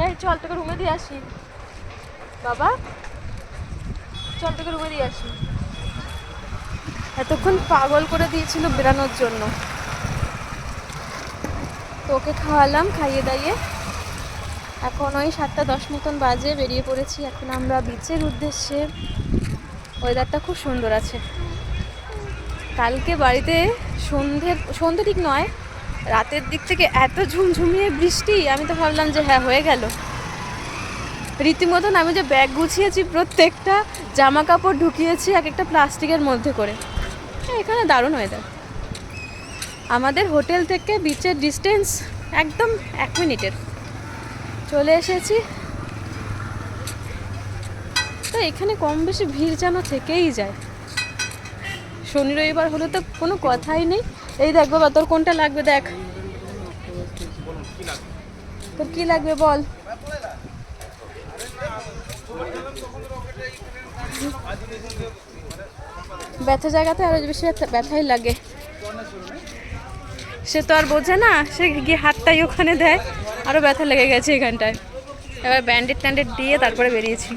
এই চল তোকে রুমে দিয়ে আসি বাবা, চল তোকে রুমে দিয়ে আসি। এতক্ষণ পাগল করে দিয়েছিল বেরানোর জন্য, তোকে খাওয়ালাম, খাইয়ে দাইয়ে এখন ওই 7:10 মতন বাজে, বেরিয়ে পড়েছি এখন আমরা বিচের উদ্দেশ্যে। ওয়েদারটা খুব সুন্দর আছে। কালকে বাড়িতে সন্ধে ঠিক নয়, রাতের দিক থেকে এত ঝুমঝুমিয়ে বৃষ্টি, আমি তো ভাবলাম যে হ্যাঁ হয়ে গেল। রীতিমতন আমি যে ব্যাগ গুছিয়েছি, প্রত্যেকটা জামা কাপড় ঢুকিয়েছি এক একটা প্লাস্টিকের মধ্যে করে। এখানে দারুণ ওয়েদার। আমাদের হোটেল থেকে বিচের ডিস্টেন্স একদম 1 মিনিটের। চলে এসেছি। তো এখানে কম বেশি ভিড় যেন থেকেই যায়। শনি রবিবার হলে তো কোনো কথাই নেই। এই দেখ বাবা, তোর কোনটা লাগবে দেখ, তোর কি লাগবে বল। ব্যথা জায়গাতে আরো বেশি ব্যথাই লাগে। সে তো আর বোঝে না, সে গিয়ে হাতটাই ওখানে দেয়, আরো ব্যথা লেগে গেছে এখানটায়। এবার ব্যান্ডেড ট্যান্ডেড দিয়ে তারপরে বেরিয়েছি।